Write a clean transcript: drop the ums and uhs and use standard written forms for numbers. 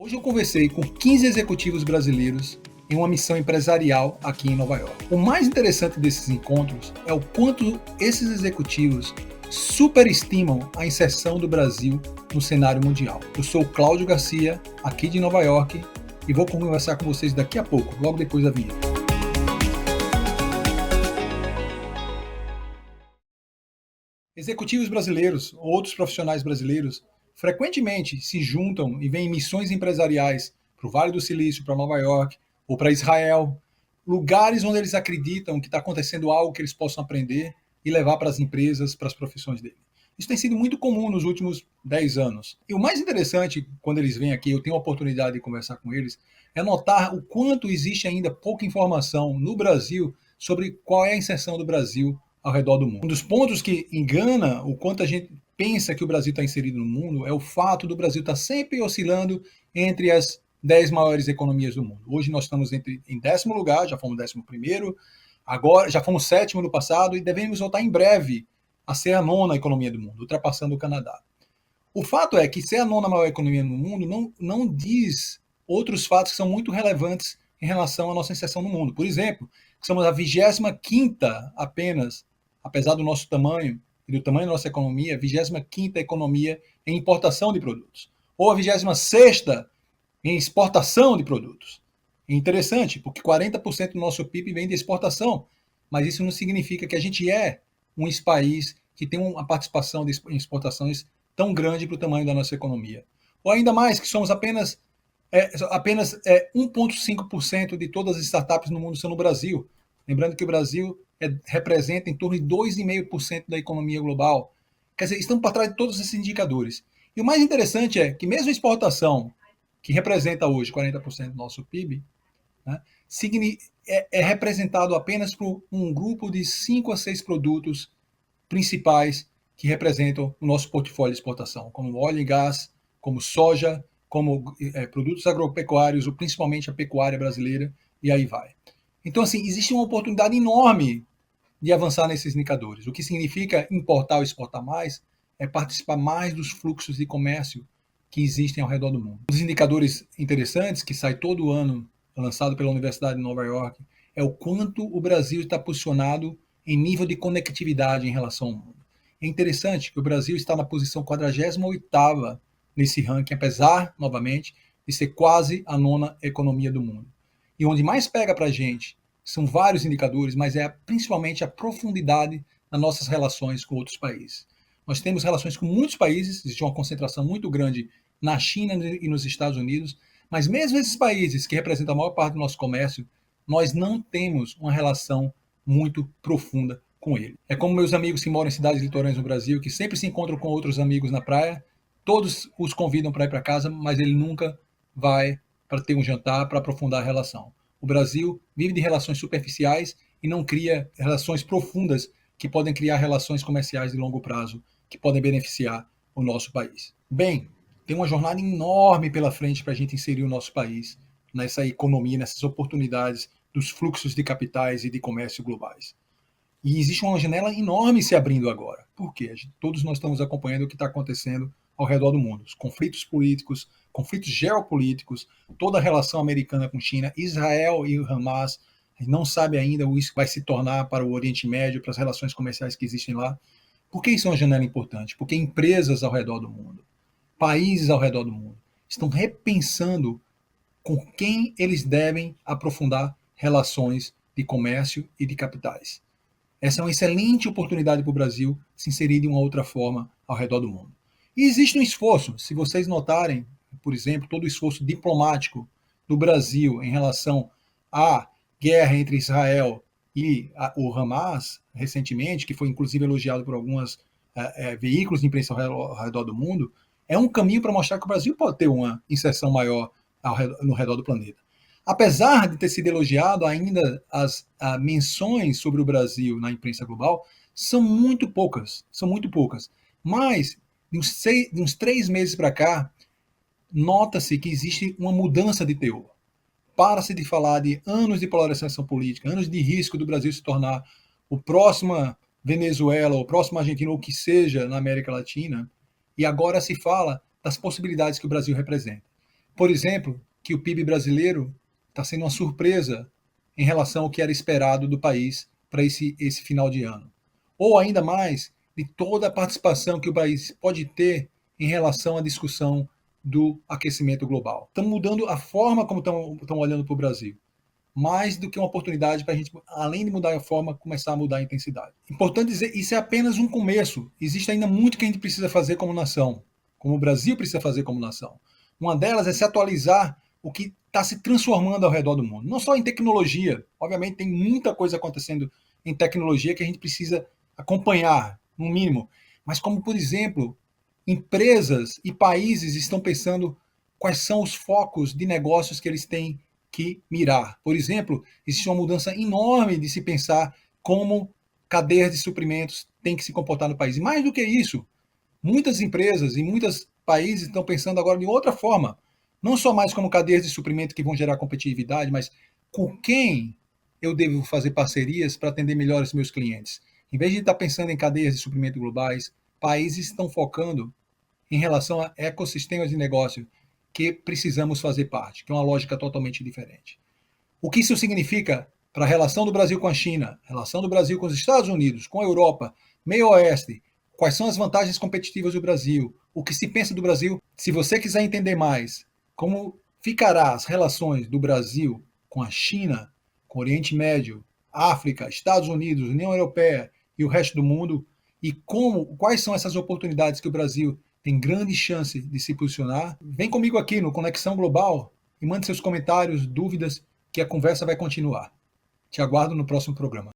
Hoje eu conversei com 15 executivos brasileiros em uma missão empresarial aqui em Nova York. O mais interessante desses encontros é o quanto esses executivos superestimam a inserção do Brasil no cenário mundial. Eu sou o Cláudio Garcia, aqui de Nova York, e vou conversar com vocês daqui a pouco, logo depois da vinheta. Executivos brasileiros ou outros profissionais brasileiros frequentemente se juntam e vêm em missões empresariais para o Vale do Silício, para Nova York ou para Israel, lugares onde eles acreditam que está acontecendo algo que eles possam aprender e levar para as empresas, para as profissões deles. Isso tem sido muito comum nos últimos 10 anos. E o mais interessante, quando eles vêm aqui, eu tenho a oportunidade de conversar com eles, é notar o quanto existe ainda pouca informação no Brasil sobre qual é a inserção do Brasil ao redor do mundo. Um dos pontos que engana o quanto a gente pensa que o Brasil está inserido no mundo é o fato do Brasil estar sempre oscilando entre as 10 maiores economias do mundo. Hoje nós estamos em 10º lugar, já fomos 11º, agora já fomos 7º no passado e devemos voltar em breve a ser a 9ª economia do mundo, ultrapassando o Canadá. O fato é que ser a 9ª maior economia no mundo não diz outros fatos que são muito relevantes em relação à nossa inserção no mundo. Por exemplo, que somos a 25ª apenas, apesar do nosso tamanho e do tamanho da nossa economia, a 25ª economia em importação de produtos. Ou a 26ª em exportação de produtos. É interessante, porque 40% do nosso PIB vem de exportação, mas isso não significa que a gente é um país que tem uma participação em exportações tão grande para o tamanho da nossa economia. Ou ainda mais, que somos apenas 1,5% de todas as startups no mundo são no Brasil. Lembrando que o Brasil representa em torno de 2,5% da economia global. Quer dizer, estamos para trás de todos esses indicadores. E o mais interessante é que mesmo a exportação, que representa hoje 40% do nosso PIB, né, é representado apenas por um grupo de 5 a 6 produtos principais que representam o nosso portfólio de exportação, como óleo e gás, como soja, como produtos agropecuários, ou principalmente a pecuária brasileira, e aí vai. Então, assim, existe uma oportunidade enorme de avançar nesses indicadores. O que significa importar ou exportar mais é participar mais dos fluxos de comércio que existem ao redor do mundo. Os indicadores interessantes que saem todo ano, lançado pela Universidade de Nova York, é o quanto o Brasil está posicionado em nível de conectividade em relação ao mundo. É interessante que o Brasil está na posição 48ª nesse ranking, apesar, novamente, de ser quase a 9ª economia do mundo. E onde mais pega para a gente são vários indicadores, mas é principalmente a profundidade das nossas relações com outros países. Nós temos relações com muitos países, existe uma concentração muito grande na China e nos Estados Unidos, mas mesmo esses países que representam a maior parte do nosso comércio, nós não temos uma relação muito profunda com ele. É como meus amigos que moram em cidades litorâneas no Brasil, que sempre se encontram com outros amigos na praia, todos os convidam para ir para casa, mas ele nunca vai para ter um jantar, para aprofundar a relação. O Brasil vive de relações superficiais e não cria relações profundas que podem criar relações comerciais de longo prazo, que podem beneficiar o nosso país. Bem, tem uma jornada enorme pela frente para a gente inserir o nosso país nessa economia, nessas oportunidades dos fluxos de capitais e de comércio globais. E existe uma janela enorme se abrindo agora. Por quê? Todos nós estamos acompanhando o que está acontecendo ao redor do mundo. Os conflitos políticos, conflitos geopolíticos, toda a relação americana com China, Israel e o Hamas, a gente não sabe ainda o que isso vai se tornar para o Oriente Médio, para as relações comerciais que existem lá. Por que isso é uma janela importante? Porque empresas ao redor do mundo, países ao redor do mundo, estão repensando com quem eles devem aprofundar relações de comércio e de capitais. Essa é uma excelente oportunidade para o Brasil se inserir de uma outra forma ao redor do mundo. E existe um esforço, se vocês notarem, por exemplo, todo o esforço diplomático do Brasil em relação à guerra entre Israel e o Hamas, recentemente, que foi inclusive elogiado por alguns veículos de imprensa ao redor do mundo, é um caminho para mostrar que o Brasil pode ter uma inserção maior no redor do planeta. Apesar de ter sido elogiado, ainda as menções sobre o Brasil na imprensa global são muito poucas. Mas, de uns 3 meses para cá, nota-se que existe uma mudança de teor. Para-se de falar de anos de polarização política, anos de risco do Brasil se tornar o próximo Venezuela, o próximo Argentina, ou o que seja na América Latina, e agora se fala das possibilidades que o Brasil representa. por exemplo, que o PIB brasileiro está sendo uma surpresa em relação ao que era esperado do país para esse final de ano. Ou ainda mais, de toda a participação que o país pode ter em relação à discussão do aquecimento global. Estamos mudando a forma como estão olhando para o Brasil. Mais do que uma oportunidade para a gente, além de mudar a forma, começar a mudar a intensidade. Importante dizer, isso é apenas um começo. Existe ainda muito que a gente precisa fazer como nação, como o Brasil precisa fazer como nação. Uma delas é se atualizar o que está se transformando ao redor do mundo. Não só em tecnologia, obviamente tem muita coisa acontecendo em tecnologia que a gente precisa acompanhar, no mínimo. Mas como, por exemplo, empresas e países estão pensando quais são os focos de negócios que eles têm que mirar. Por exemplo, existe uma mudança enorme de se pensar como cadeias de suprimentos têm que se comportar no país. E mais do que isso, muitas empresas e muitos países estão pensando agora de outra forma. Não só mais como cadeias de suprimento que vão gerar competitividade, mas com quem eu devo fazer parcerias para atender melhor os meus clientes. Em vez de estar pensando em cadeias de suprimento globais, países estão focando em relação a ecossistemas de negócio que precisamos fazer parte, que é uma lógica totalmente diferente. O que isso significa para a relação do Brasil com a China, relação do Brasil com os Estados Unidos, com a Europa, meio oeste, quais são as vantagens competitivas do Brasil, o que se pensa do Brasil. Se você quiser entender mais como ficará as relações do Brasil com a China, com o Oriente Médio, África, Estados Unidos, União Europeia e o resto do mundo, e quais são essas oportunidades que o Brasil tem grande chance de se posicionar, vem comigo aqui no Conexão Global e mande seus comentários, dúvidas, que a conversa vai continuar. Te aguardo no próximo programa.